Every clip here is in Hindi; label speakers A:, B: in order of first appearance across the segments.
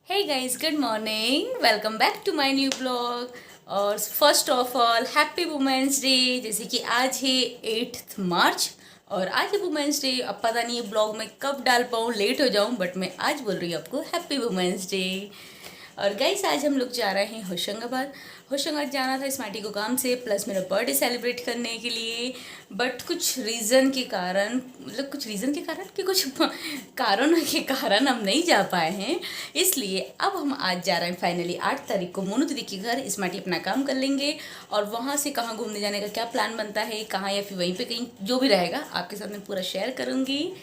A: Hey guys, good morning. Welcome back to my new blog. और first of all happy women's day. जैसे कि आज है 8 मार्च और आज है वुमेंस डे। अब पता नहीं है ब्लॉग में कब डाल पाऊँ, लेट हो जाऊँ, बट मैं आज बोल रही हूँ आपको हैप्पी वुमेंस डे। और गाइस आज हम लोग जा रहे हैं होशंगाबाद। होशंगाबाद जाना था स्मार्टी को काम से, प्लस मेरा बर्थडे सेलिब्रेट करने के लिए। बट कुछ रीज़न के कारण, मतलब कुछ रीज़न के कारण कि कुछ कारणों के कारण हम नहीं जा पाए हैं। इसलिए अब हम आज जा रहे हैं फाइनली 8 तारीख को मोनू दीदी के घर। स्मार्टी अपना काम कर लेंगे और वहाँ से कहाँ घूमने जाने का क्या प्लान बनता है, कहाँ या फिर वहीं पे कहीं जो भी रहेगा आपके साथ मैं पूरा शेयर करूँगी।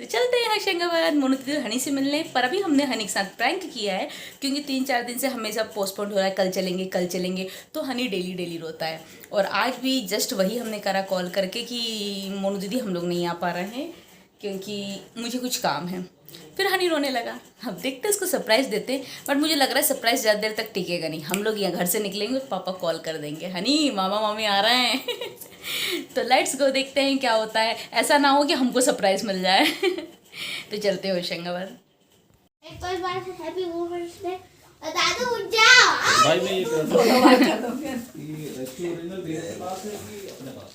A: तो चलते हैं होशंगाबाद मोनू दीदी हनी से मिलने। पर अभी हमने हनी के साथ प्रैंक किया है क्योंकि 3-4 दिन से हमेशा पोस्टपोन हो रहा है, कल चलेंगे कल चलेंगे, तो हनी डेली डेली रोता है। और आज भी जस्ट वही हमने करा कॉल करके कि मोनू दीदी हम लोग नहीं आ पा रहे हैं क्योंकि मुझे कुछ काम है। फिर हनी रोने लगा। अब देखते हैं, उसको सरप्राइज़ देते हैं। बट मुझे लग रहा है सरप्राइज़ ज़्यादा देर तक टिकेगा नहीं। हम लोग यहाँ घर से निकलेंगे और पापा कॉल कर देंगे, हनी मामा मामी आ रहे हैं। तो लेट्स गो, देखते हैं क्या होता है। ऐसा ना हो कि हमको सरप्राइज़ मिल जाए। तो चलते हैं होशंगाबाद।
B: एक और बार हैप्पी वुमेन्स डे बता दो, उठ जाओ
C: भाई मैं ये कर दो कि रेस्क्यू ओरिजिनल बेस के पास है कि अपने पास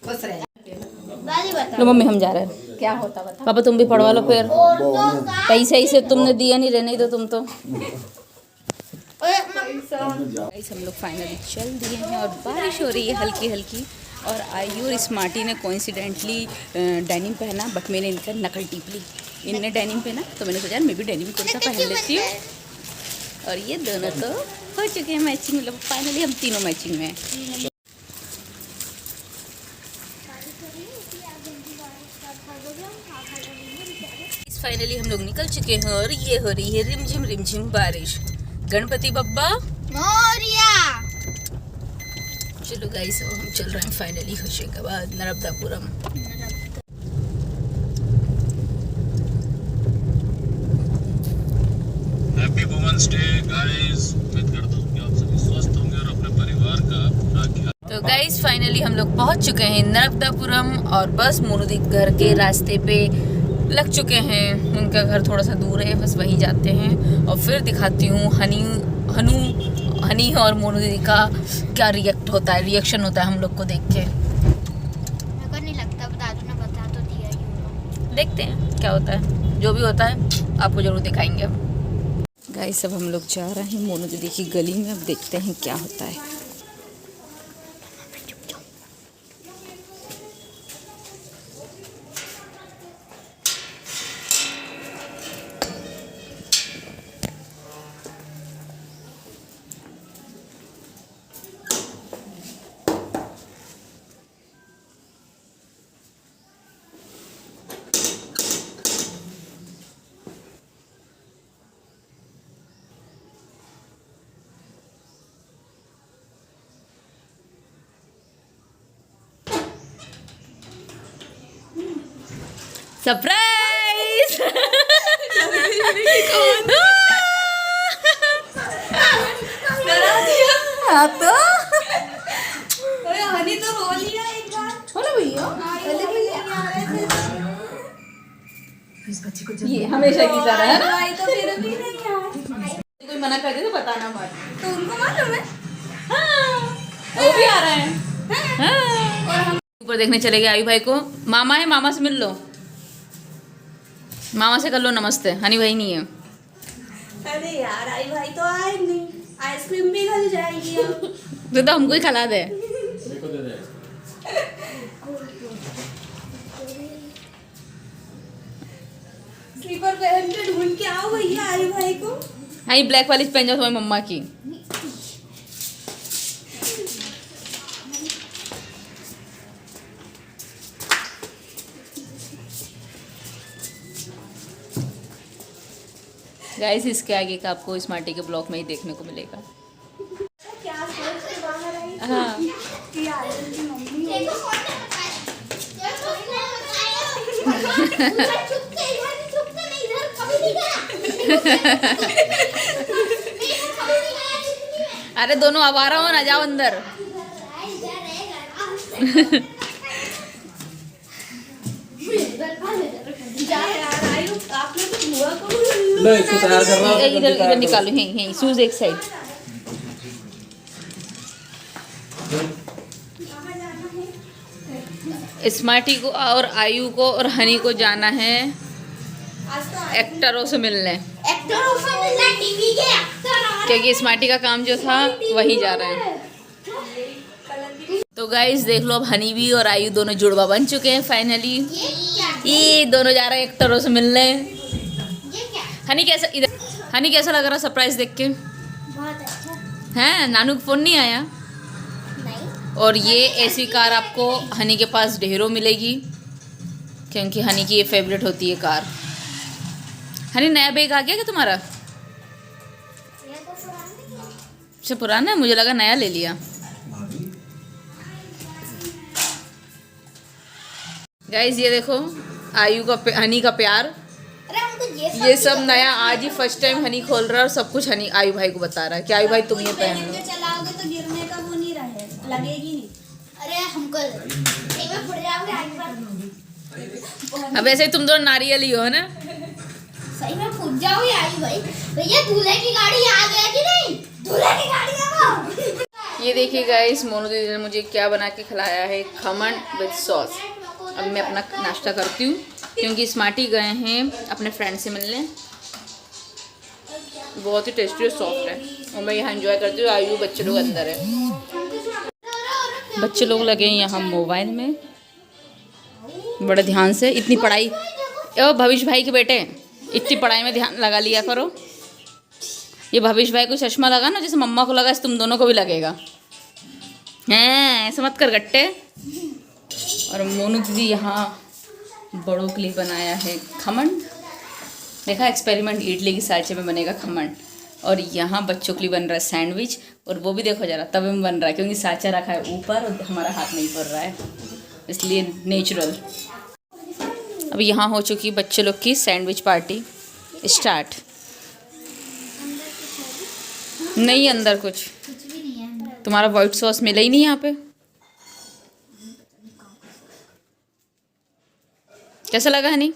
D: बस रहे
B: दादी बता
A: लो मम्मी हम जा रहे हैं।
D: क्या होता बता।
A: पापा तुम भी पढ़वा लो फिर।
B: और तो का
A: पैसे इसे तुमने दिया नहीं, रहने दो तुम तो।
B: ओए
A: गाइस हम लोग फाइनली चल दिए हैं और बारिश हो रही है हल्की हल्की। और आयु स्मार्टी ने कोइंसिडेंटली डेनिम पहना, बट मैंने इनका नकल टीप ली। इनने डेनिम पहना तो मैंने सोचा मैं भी डेनिम कुर्ता पहन लेती हूँ। और ये दोनों तो हो चुके हैं मैचिंग, मतलब फाइनली हम तीनों मैचिंग में हैं। फाइनली हम लोग निकल चुके हैं और ये हो रही है रिमझिम बारिश। गणपति बप्पा
B: मोरिया।
A: चलो गाइस अब हम चल रहे हैं finally Hoshangabad Narmadapuram.
C: Happy women's day guys. उम्मीद करता हूं कि आप सभी स्वस्थ होंगे और अपने परिवार का पूरा ख्याल।
A: तो गाइस फाइनली हम लोग पहुंच चुके हैं नर्मदापुरम और बस मोनू दी घर के रास्ते पे लग चुके हैं। उनका घर थोड़ा सा दूर है, बस वहीं जाते हैं और फिर दिखाती हूँ हनी और मोनू दीदी का क्या रिएक्शन होता है हम लोग को देख के।
B: मेरे को नहीं लगता, दादू ने बता तो दिया ही होगा।
A: देखते हैं क्या होता है, जो भी होता है आपको जरूर दिखाएंगे हम। गाइस अब हम लोग जा रहे हैं मोनू दीदी की गली में, अब देखते हैं क्या होता है। सरप्राइज। हाँ तो
D: हनी तो रो लिया एक बार। बोलो भैया
A: ये हमेशा की तरह है ना।
D: भाई तो फिर भी नहीं यार।
A: कोई मना कर दे तो बताना मत।
D: तो उनको मालूम है।
A: हाँ, वो भी आ रहा है। हाँ। और हम ऊपर देखने चले गए आयु भाई को। मामा है, मामा से मिल लो, मामा से कर लो नमस्ते। हनी भाई नहीं है।
D: अरे यार आई भाई तो आए नहीं, आइसक्रीम भी गल जाएगी अब।
A: तो हमको ही खिला दे।
C: मेरे को दे दे।
D: स्लीपर पहन के ढूंढ के आओ भैया आई भाई को।
A: हाँ ये ब्लैक वाली पहन जाओ तुम्हारी मम्मा की। गाइस इसके आगे का आपको स्मार्टी के ब्लॉग में ही देखने को मिलेगा।
D: क्या सोच के बाहर आई
A: हाँ
D: कि आयल की मम्मी
B: ये तो कौन है बताया? चुप के नहीं, इधर कभी नहीं गया।
A: अरे दोनों अब आ रहा हो ना, जाओ अंदर।
D: जा यार आयु, आपने तो हुआ को
E: मैं इसको तैयार कर रहा हूँ
A: इधर इधर निकालो, यहीं यहीं शूज एक साइड। स्मार्टी को और आयु को और हनी को जाना है एक्टरों से मिलने,
B: एक्टरों से मिलना, टीवी के एक्टर।
A: क्योंकि स्मार्टी का काम जो था वही जा रहे हैं। तो गाइस देख लो, अब हनी भी और आयु दोनों जुड़वा बन चुके हैं फाइनली। ये दोनों जा रहे हैं एक्टरों से मिलने। हनी कैसा इधर, हनी कैसा लग रहा सरप्राइज देख के?
B: बहुत अच्छा।
A: हैं, नानू का फोन नहीं आया?
B: नहीं।
A: और ये ऐसी कार आपको हनी के पास ढेरों मिलेगी, क्योंकि हनी की ये फेवरेट होती है कार। हनी नया बैग आ गया क्या तुम्हारा?
B: ये तो पुरानी है।
A: अच्छा पुराना है, मुझे लगा नया ले लिया। गाइस ये देखो आयु का हनी का प्यार,
B: अरे हमको
A: ये सब नया आज ही फर्स्ट टाइम हनी खोल रहा है और सब कुछ हनी आयु भाई को बता रहा है कि आयु भाई तुम ये पहन लो।
D: चलाओगे तो गिरने का वो नहीं रहे, लगेगी नहीं।
B: अरे हमको एक बार फट जाओगे आगे बार।
A: अब ऐसे ही तुम दोनों नारियल ही हो ना।
B: सही में फूट जाओगे आई भाई। भैया दूल्हे की गाड़ी आ गया कि नहीं? दूल्हे की गाड़ी आ गई।
A: ये देखिए गाइस, मोनू दीदी ने मुझे क्या बना के खिलाया है, खमन विद सॉस। अब मैं अपना नाश्ता करती हूँ, क्योंकि स्मार्टी गए हैं अपने फ्रेंड से मिलने। बहुत ही टेस्टी और सॉफ्ट है और मैं यहाँ एंजॉय करती हूँ। आयु बच्चे लोग अंदर है, बच्चे लोग लगे हैं यहाँ मोबाइल में बड़े ध्यान से। इतनी पढ़ाई, ओ भविष्य भाई के बेटे, इतनी पढ़ाई में ध्यान लगा लिया करो। ये भविष्य भाई को चश्मा लगा ना, जैसे मम्मा को लगा ऐसे तुम दोनों को भी लगेगा। हैं, ऐसा मत कर गट्टे। और मोनू दीदी यहाँ बड़ों के लिए बनाया है खमन। देखा, एक्सपेरिमेंट, इडली की सांचे में बनेगा खमन। और यहाँ बच्चों के लिए बन रहा है सैंडविच, और वो भी देखो जरा तवे में बन रहा है, क्योंकि सांचा रखा है ऊपर और हमारा हाथ नहीं पड़ रहा है, इसलिए नेचुरल। अब यहाँ हो चुकी बच्चे लोग की सैंडविच पार्टी स्टार्ट। नहीं अंदर कुछ
B: भी नहीं है।
A: तुम्हारा व्हाइट सॉस मिला ही नहीं यहाँ पे। कैसा लगा हनी?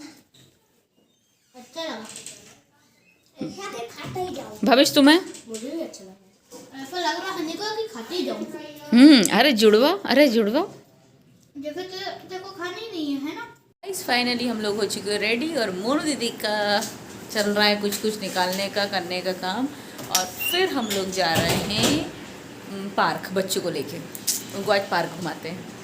B: अच्छा लगा। ऐसा के खाते ही जाओ।
A: भविष्य तुम्हें?
B: मुझे भी अच्छा लगा। ऐसा लग रहा है को कि खाते ही जाऊं।
A: अरे जुड़वा, अरे जुड़वा।
B: जैसे देखो खानी नहीं है ना।
A: गाइस फाइनली हम लोग हो चुके हैं रेडी, और मोनू दीदी का चल रहा है कुछ कुछ निकालने का, करने का काम। और फिर हम लोग जा रहे हैं पार्क, बच्चों को लेके उनको आज पार्क घुमाते हैं।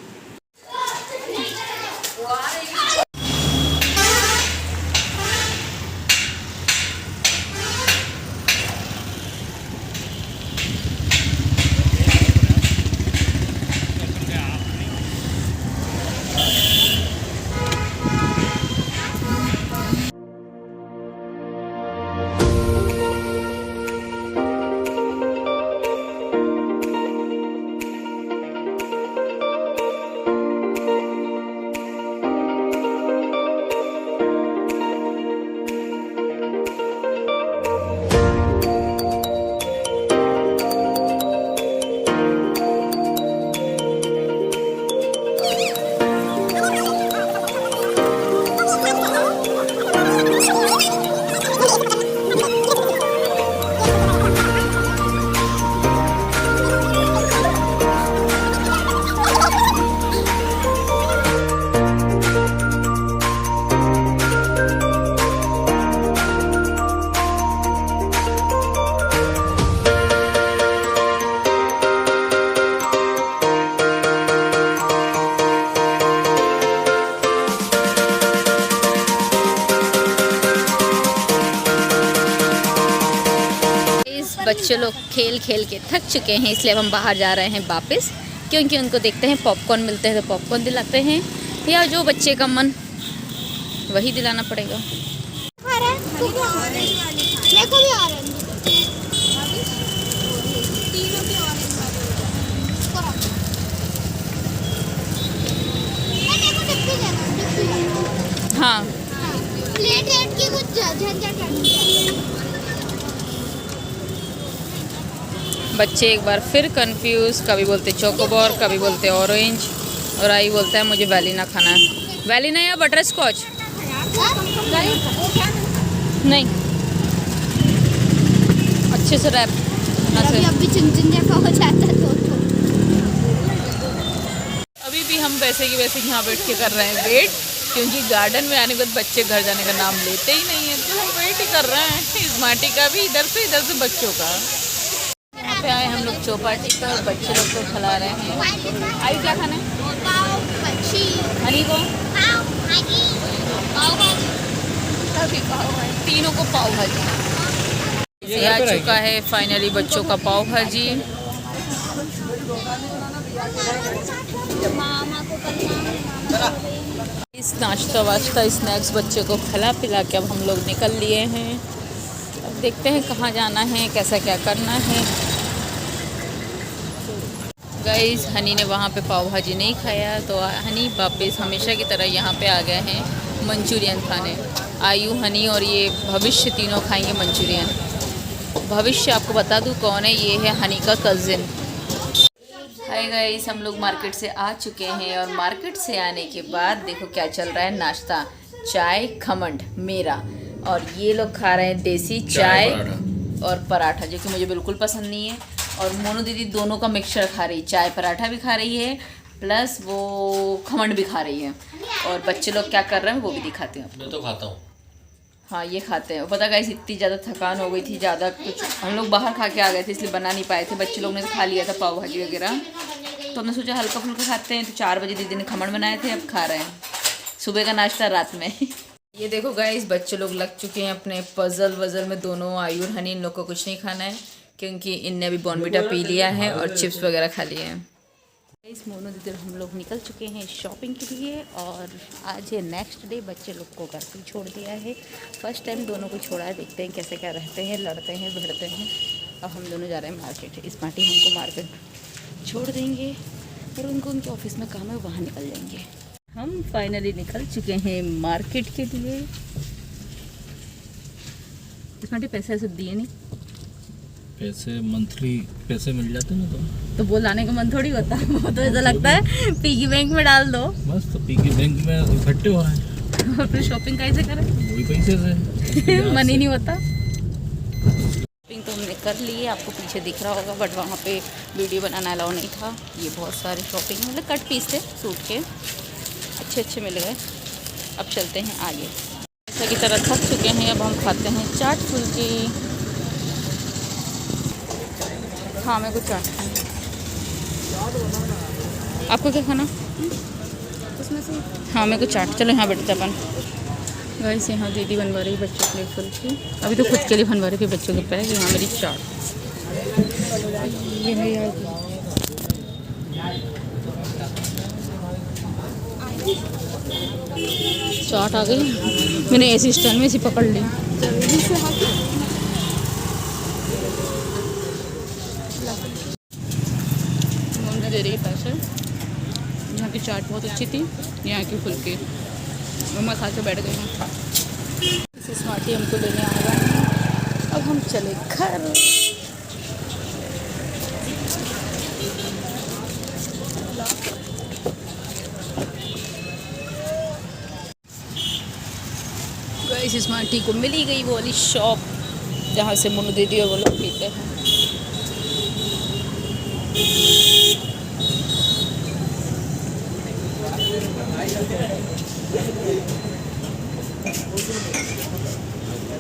A: बच्चे लोग खेल खेल के थक चुके हैं, इसलिए अब हम बाहर जा रहे हैं वापस, क्योंकि उनको देखते हैं पॉपकॉर्न मिलते हैं तो पॉपकॉर्न दिलाते हैं, या जो बच्चे का मन वही दिलाना पड़ेगा।
B: मेरे को भी आ रहा है।
A: हाँ
B: प्लेट की कुछ झंझट करनी है।
A: बच्चे एक बार फिर कंफ्यूज, कभी बोलते चोकोबार, कभी बोलते ऑरेंज, और आई बोलता है मुझे वैलिना खाना है। वैलिना या बटर स्कॉच? नहीं अच्छे से रैप
B: अभी चुन जैसा हो जाता तो
A: अभी भी हम वैसे की वैसे यहाँ बैठ के कर रहे हैं वेट, क्योंकि गार्डन में आने के बाद बच्चे घर जाने का नाम लेते ही नहीं है, तो हम वेट ही कर रहे हैं इस माटी का भी, इधर से बच्चों का। यहाँ पे आए हम लोग चौपाटी पर और बच्चे लोग को खिला रहे हैं। आई क्या खाना है? हनी को तीनों को पाव भाजी आ चुका है फाइनली, बच्चों का पाव भाजी। इस नाश्ता वाश्ता स्नैक्स बच्चे को खिला पिला के अब हम लोग निकल लिए हैं। अब देखते हैं कहाँ जाना है, कैसा क्या करना है। गाइस हनी ने वहाँ पे पाव भाजी नहीं खाया, तो हनी वापस हमेशा की तरह यहाँ पे आ गए हैं मंचूरियन खाने। आयु, हनी और ये भविष्य तीनों खाएंगे मंचूरियन। भविष्य आपको बता दूँ कौन है, ये है हनी का कज़िन। हाय गाइस, हम लोग मार्केट से आ चुके हैं और मार्केट से आने के बाद देखो क्या चल रहा है, नाश्ता चाय खमंड मेरा, और ये लोग खा रहे हैं देसी चाय और पराठा, जो कि मुझे बिल्कुल पसंद नहीं है। और मोनू दीदी दोनों का मिक्सचर खा रही है, चाय पराठा भी खा रही है प्लस वो खमंड भी खा रही है। और बच्चे लोग क्या कर रहे हैं वो भी दिखाते हैं।
C: मैं तो खाता हूँ।
A: हाँ ये खाते हैं। पता गाइस इतनी ज़्यादा थकान हो गई थी, ज़्यादा कुछ हम लोग बाहर खा के आ गए थे इसलिए बना नहीं पाए थे। बच्चे लोग ने तो खा लिया था पाव भाजी वगैरह, तो हमने सोचा हल्का फुल्का खाते हैं। तो 4 बजे दीदी ने खमण बनाए थे, अब खा रहे हैं सुबह का नाश्ता रात में। ये देखो गाइस बच्चे लोग लग चुके हैं अपने पजल वजल में। दोनों आयु और हनी, इन लोग को कुछ नहीं खाना है क्योंकि इनने अभी बॉर्नविटा पी लिया है और चिप्स वगैरह खा लिए हैं। इस मोनू दीदी हम लोग निकल चुके हैं शॉपिंग के लिए, और आज है नेक्स्ट डे। बच्चे लोग को घर पे छोड़ दिया है, फर्स्ट टाइम दोनों को छोड़ा है। देखते हैं कैसे क्या रहते हैं, लड़ते हैं भिड़ते हैं। अब हम दोनों जा रहे हैं मार्केट। इस पार्टी हमको मार्केट छोड़ देंगे और उनको उनके ऑफिस में काम है वहाँ निकल जाएंगे। हम फाइनली निकल चुके हैं मार्केट के लिए। इस पार्टी पैसे ऐसे दिए नहीं,
C: पैसे मंथली पैसे मिल जाते ना
A: तो वो लाने का मन थोड़ी होता है। वो तो ऐसा लगता है पिगी बैंक में डाल दो
C: बस, तो पिगी बैंक में इकट्ठे हो रहे हैं
A: और फिर शॉपिंग कैसे करें,
C: वही पैसे से
A: मन ही नहीं होता। शॉपिंग तो हमने कर ली है, आपको पीछे दिख रहा होगा, बट वहाँ पे वीडियो बनाना अलाउ नहीं था। ये बहुत सारे शॉपिंग मतलब कट पीस थे सूट के, अच्छे मिल गए। अब चलते हैं आगे। जैसा की तरह थक चुके हैं, अब हम खाते हैं चाट फुल्की। हाँ मेरे को चाट खाना। आपको क्या खाना?
B: उसमें से
A: हाँ मेरे को चाट। चलो यहाँ बैठते अपन। वैसे यहाँ दीदी बनवा रही बच्चों के लिए फुल्की, अभी तो खुद के लिए बनवा रही थी बच्चों के पैर। यहाँ मेरी चाट, ये है यार चाट आ गई। मैंने ऐसी स्टैंड में इसी पकड़ ली।
B: जल्दी से
A: उन्होंने दे रही पैसे। यहाँ की चाट बहुत अच्छी थी, यहाँ की फुल्की मम्मा खा के बैठ गई हूँ। इस स्मार्टी हमको लेने आ गए हैं, अब हम चले घर। इस स्मार्टी को मिली गई वो वाली शॉप जहाँ से मोनू दीदी और वो लोग पीते हैं।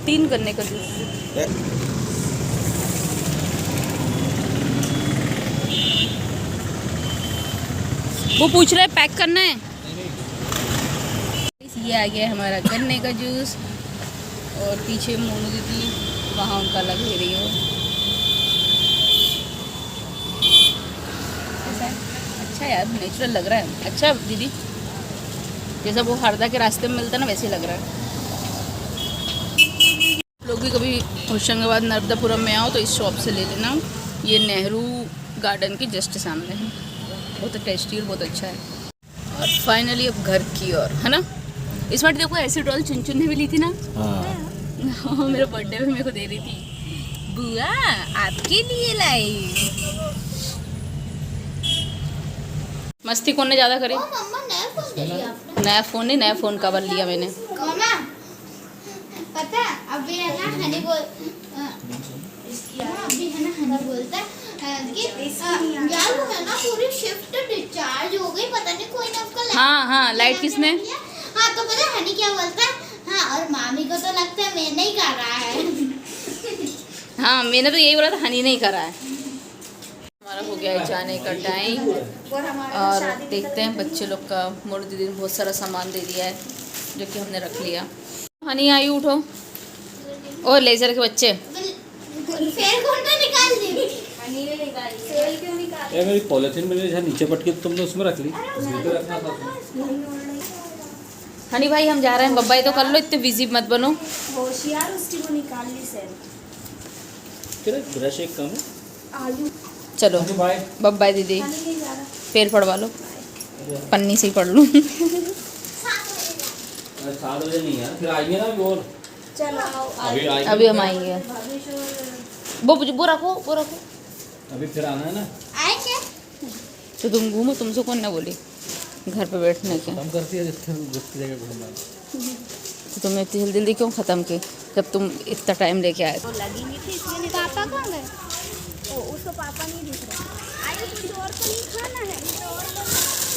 A: तीन गन्ने का जूस। वो पूछ रहे पैक करना है। ये आ गया हमारा गन्ने का जूस, और पीछे मोनू दीदी वहाँ उनका लग रही हो। ऐसा है? अच्छा यार नेचुरल लग रहा है। अच्छा दीदी, जैसा वो हरदा के रास्ते में मिलता है ना वैसे ही लग रहा है। लोग भी कभी होशंगाबाद नर्मदापुरम में आओ तो इस शॉप से ले लेना। ये नेहरू गार्डन के जस्ट सामने है। बहुत टेस्टी और बहुत अच्छा है। और फाइनली अब घर की ओर, है ना। इस बार देखो ऐसी डॉल चुन ने भी ली थी ना। हाँ मेरे बर्थडे में मेरे को दे रही थी, बुआ आपके लिए लाई। मस्ती कौन ने ज़्यादा करी?
B: मम्मा नया फोन दे दिया आपने।
A: नया फ़ोन नहीं, नया फ़ोन कवर लिया मैंने।
B: मम्मा पता अभी है ना हनी बोल यार वो है ना पूरी शिफ्ट डिस्चार्ज हो गई, पता नहीं कोई ने उसका
A: हाँ लाइट किसने?
B: हाँ तो पता है नहीं क्या बोलता है, हाँ और मामी को तो लगता है मैं नहीं कर रहा है।
A: हाँ मैंने तो यही बोला था, हनी नहीं करा है। हमारा हो गया है जाने का टाइम और देखते हैं बच्चे लोग का। मोरू दीदी ने बहुत सारा सामान दे दिया है जो कि हमने रख लिया। हनी आई उठो, और लेजर के बच्चे
B: फिर कौन सा निकाल दी?
D: सेल क्यों निकाल?
E: ये मेरी पॉलिथीन मैंने जहाँ नीचे पटकी तो तुमने उसमें रख ली, उसमें तो रखना था।
A: हनी भाई हम जा रहे हैं, बब्बाई तो कर लो, इतने बिजी मत बनो।
D: होशियार उसकी वो निकाल ली सेल।
E: फिर ब्रश एक कम है।
D: आलू
A: चलो
E: बाय।
A: बब्बाई दीदी,
D: खाने नहीं जा रहा।
A: पैर पड़वा लो, पन्नी से ही पढ़ लूँ।
E: 7 बजे नहीं है, फिर आएंगे ना और
D: चलो आओ।
E: अभी आएंगे।
A: अभी हम आएंगे।
D: भावेश और
A: वो रखो, वो रखो।
E: अभी फिर आना है ना।
B: आएंगे
A: तो तुम घूमो, तुमसे कौन ना बोली घर पे बैठने के।
E: हम करती है जिसकी जगह घूमना।
A: तो तुमने इतनी जल्दी जल्दी क्यों ख़त्म की जब तुम इतना टाइम लेके आए?
D: वो लगी नहीं थी इसलिए नहीं।
B: पापा कहाँ गए?
D: ओ उसको पापा नहीं दिख रहा। आइए कुछ और तो नहीं खाना है, कुछ और तो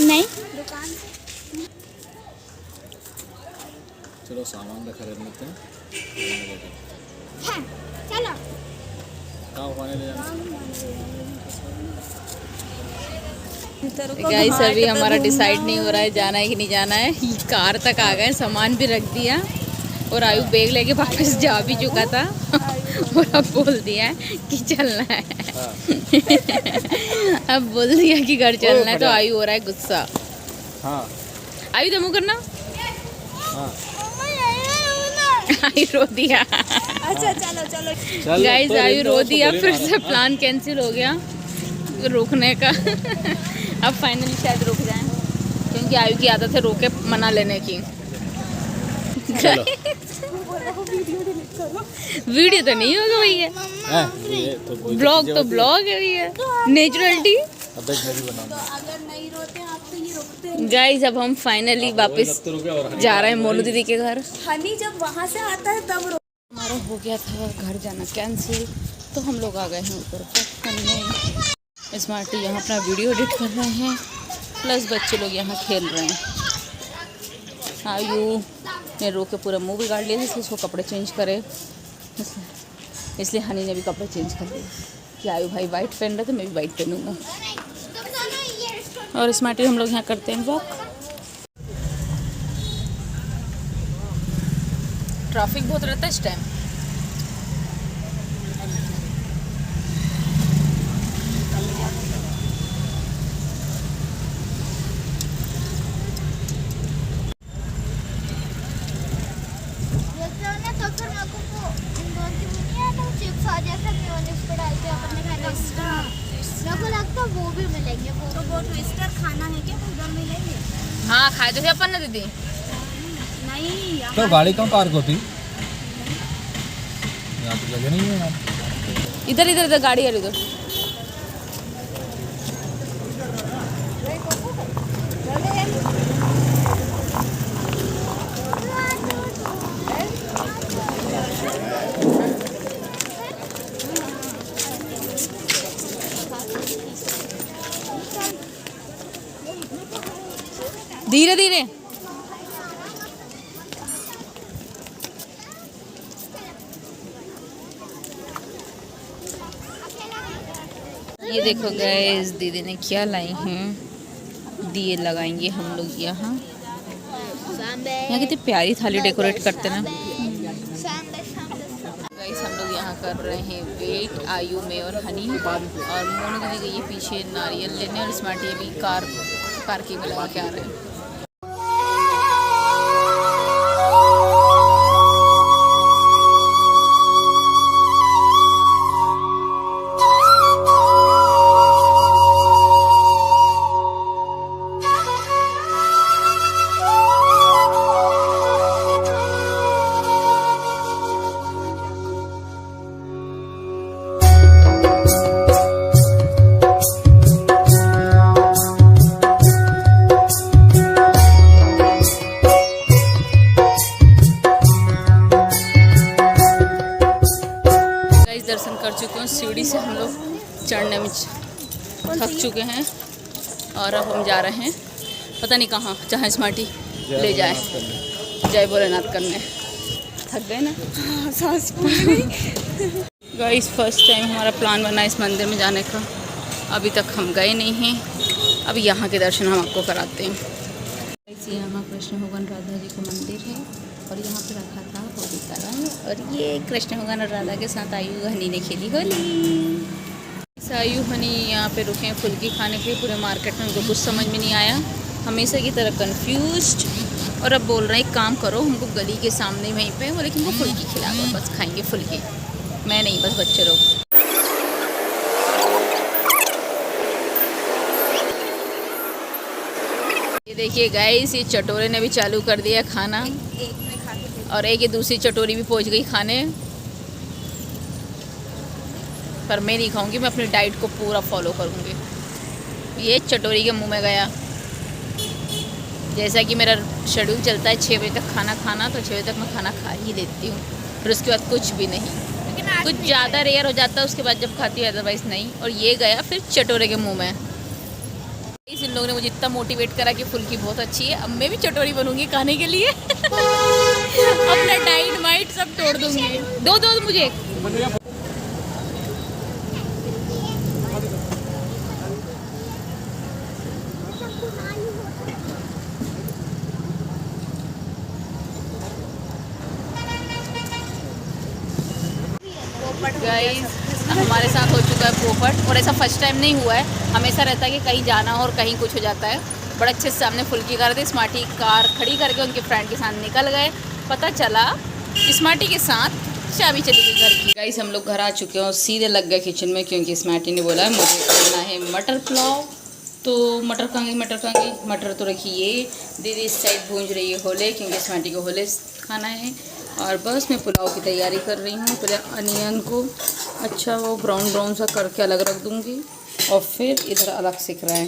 B: नहीं
D: दुकान से।
E: चलो सामान का खरीद लेते हैं।
B: हाँ चलो
E: कहाँ खाने ले जाना?
A: गाइस अभी हमारा डिसाइड नहीं हो रहा है जाना है कि नहीं जाना है। कार तक आ गए, सामान भी रख दिया और आयु बैग लेके वापस जा भी चुका था और अब बोल दिया है कि चलना है। अब बोल दिया कि घर चलना है तो आयु हो रहा है गुस्सा।
E: हाँ
A: आयु तो मुँह करना।
E: हाँ
A: आयु रो दिया।
D: अच्छा चलो चलो।
E: चल
A: गाइस
E: तो
A: आयु रो
E: तो
A: दिया,
E: बोले
A: फिर
E: ना।
A: से प्लान कैंसिल हो गया रुकने का। अब फाइनली शायद रुक जाएं क्योंकि आयु की आदत है रोके मना लेने की।
E: चलो।
A: वीडियो तो नहीं होगा भैया,
E: ये तो कोई
A: ब्लॉग तो ब्लॉग है भैया, नेचुरलिटी।
E: अब मैं भी बनाऊंगा।
D: अगर नहीं रोते आप तो ये रोकते।
A: गाइस अब हम फाइनली वापस जा रहे हैं मोनू दीदी के घर।
D: हनी जब वहाँ से आता है तब
A: हमारा हो गया था घर जाना कैंसिल, तो हम लोग आ गए हैं ऊपर पहुंचने। स्मार्टी यहाँ अपना वीडियो एडिट कर रहे हैं, प्लस बच्चे लोग यहाँ खेल रहे हैं। आयु ने रो के पूरा मुंह बिगाड़ लिया था, इसलिए उसको कपड़े चेंज करे, इसलिए हनी ने भी कपड़े चेंज कर लिए कि आयु भाई वाइट पहन रहे थे, मैं भी वाइट पहनूंगा। और स्मार्टी हम लोग यहाँ करते हैं वॉक। ट्रैफिक बहुत रहता है इस टाइम।
B: तो फिर मेरे को वो इंदौर की वो नहीं आता चिप्स आ जैसा मेयोनीज पे डाल के अपन ने खाना, मेरे को लगता है वो भी मिलेंगे।
D: तो वो ट्विस्टर खाना है क्या? उधर मिलेंगे?
A: हाँ खाए तो थे अपन ने दीदी।
D: नहीं
E: तो गाड़ी कहाँ पार्क होती? यहाँ तो जगह नहीं है यार।
A: इधर इधर इधर गाड़ी है इधर। धीरे धीरे। ये देखो गाइस दीदी ने क्या लाई हैं, दिए लगाएंगे हम लोग यहाँ। यहाँ कितनी प्यारी थाली डेकोरेट करते ना गाइस। हम लोग यहाँ कर रहे हैं वेट, आयु में और हनी, और मोनू दीदी गई है पीछे नारियल लेने, और स्मार्टी भी कार पार्किंग में लगा के आ रहे हैं। दर्शन कर चुके हैं, सीढ़ी से हम लोग चढ़ने में थक चुके हैं और अब हम जा रहे हैं पता नहीं कहाँ, जहाँ स्मार्टी ले जाए, जय भोलेनाथ करने। थक गए ना, सांस फूल गई। गाइस फर्स्ट टाइम हमारा प्लान बना इस मंदिर में जाने का, अभी तक हम गए नहीं हैं। अब यहाँ के दर्शन हम आपको कराते हैं। गाइस यहाँ कृष्ण भगवान राधा जी का मंदिर है और यहाँ पे रखा था होली का रंग, और ये कृष्ण भगवान और राधा के साथ आयु हनी ने खेली होली। आयु हनी यहाँ पे रुके हैं फुल्की खाने के लिए। पूरे मार्केट में उनको कुछ समझ में नहीं आया, हमेशा की तरह कंफ्यूज्ड, और अब बोल रहे हैं एक काम करो, हमको गली के सामने वहीं पे वो, लेकिन वो फुल्की खिला दो, बस खाएंगे फुल्की। मैं नहीं, बस बच्चे लोग। ये देखिए गाइस, ये चटोरे ने भी चालू कर दिया खाना, और एक ये दूसरी चटोरी भी पहुंच गई खाने। पर मैं नहीं खाऊंगी, मैं अपनी डाइट को पूरा फॉलो करूंगी। ये चटोरी के मुंह में गया। जैसा कि मेरा शेड्यूल चलता है 6 बजे तक खाना खाना, तो 6 बजे तक मैं खाना खा ही लेती हूँ, फिर उसके बाद कुछ भी नहीं। कुछ ज़्यादा रेयर हो जाता है उसके बाद जब खाती हूँ, अदरवाइज़ नहीं। और ये गया फिर चटोरे के मुंह में। इन लोगों ने मुझे इतना मोटिवेट करा कि फुल्की बहुत अच्छी है, अब मैं भी चटोरी बनूंगी खाने के लिए। अपना डाइट वाइट सब तोड़ दूंगी। दो मुझे। गाइस हमारे साथ हो चुका है पोपट, और ऐसा फर्स्ट टाइम नहीं हुआ है, हमेशा रहता है कि कहीं जाना हो और कहीं कुछ हो जाता है। बड़े अच्छे से सामने फुल्की कर रहे थे, स्मार्टी कार खड़ी करके उनके फ्रेंड के साथ निकल गए। पता चला स्मार्टी के साथ चाबी चली गई घर की। गाइस हम लोग घर आ चुके हैं और सीधे लग गए किचन में, क्योंकि स्मार्टी ने बोला मुझे करना है मटर पुलाव। तो मटर खाएंगे, मटर तो रखिए। दीदी इस साइड भूंज रही है होले, क्योंकि स्मार्टी को होले खाना है। और बस मैं पुलाव की तैयारी कर रही हूँ। पहले अनियन को अच्छा वो ब्राउन सा करके अलग रख दूँगी, और फिर इधर अलग सिक रहा है।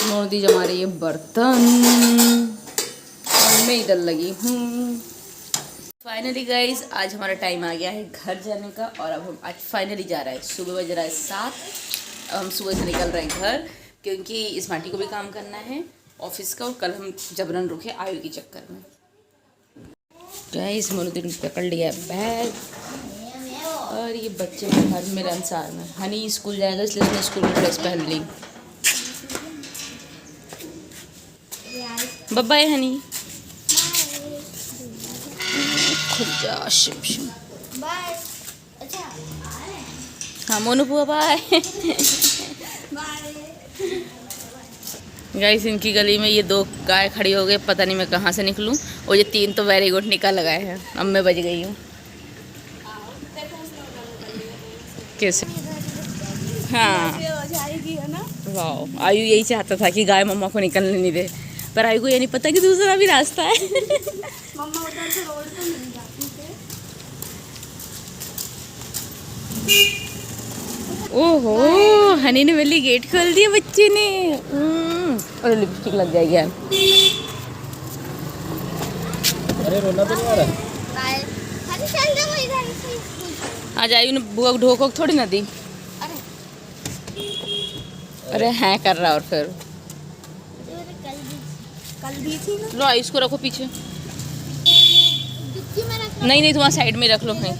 A: नोरदी जमा रही है बर्तन, और मैं इधर लगी हूँ। फाइनली गाइज आज हमारा टाइम आ गया है घर जाने का, और अब हम आज फाइनली जा रहे हैं। सुबह बज रहा है 7, हम सुबह से निकल रहे हैं घर, क्योंकि स्मार्टी को भी काम करना है ऑफिस का, और कल हम जबरन रुके आयु के चक्कर में। गाइस मोनुद्दीन पकड़ लिया बैग, और ये बच्चे घर मेरे अनुसार में। हनी स्कूल जाएगा इसलिए उसने स्कूल की ड्रेस पहन ली। बाय बाय हनी, खुद जा शिम शिम।
B: बाय। अच्छा
A: हाँ मोनू बुआ बाय। गाइस इनकी गली में ये 2 गाय खड़ी हो गई, पता नहीं मैं कहाँ से निकलूं, और ये 3 तो वेरी गुड निकल गए हैं। अब मैं बच गई हूँ। कैसे? हाँ वाह, आयु यही चाहता था कि गाय मम्मा को निकलने नहीं दे, पर आयु को ये नहीं पता कि दूसरा भी रास्ता है।
B: मम्मा उधर से रोड पे मिल जाती थे।
A: ओहो हनी ने मेरे लिए गेट खोल दिया बच्चे ने। और लिपस्टिक लग जाएगी यार।
E: अरे रोना तो नहीं आ रहा?
B: बाय। अरे चल जा वो इधर से।
A: आज आयु ने बुआ को ढोक थोड़ी ना दी। अरे हैं कर रहा, और फिर
B: कल भी थी ना।
A: लो इसको रखो पीछे।
B: डिक्की में रखना।
A: नहीं तुम्हारा साइड में रख लो कहीं।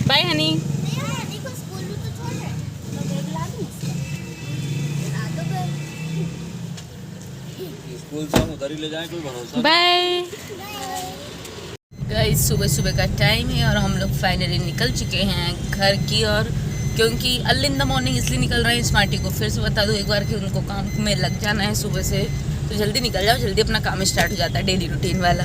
A: बाय हनी।
B: देखो स्कूल भी तो छोड़ है, तो बैग ला दूं। ला दो बैग।
E: स्कूल से हम उधर ही ले जाएं, कोई भरोसा
A: बाय गाइस। सुबह सुबह का टाइम है और हम लोग फाइनली निकल चुके हैं घर की, और क्योंकि अर्ली इन द मॉर्निंग इसलिए निकल रहे हैं। स्मार्टी को फिर से बता दूँ एक बार कि उनको काम में लग जाना है सुबह से, तो जल्दी निकल जाओ, जल्दी अपना काम स्टार्ट हो जाता है डेली रूटीन वाला।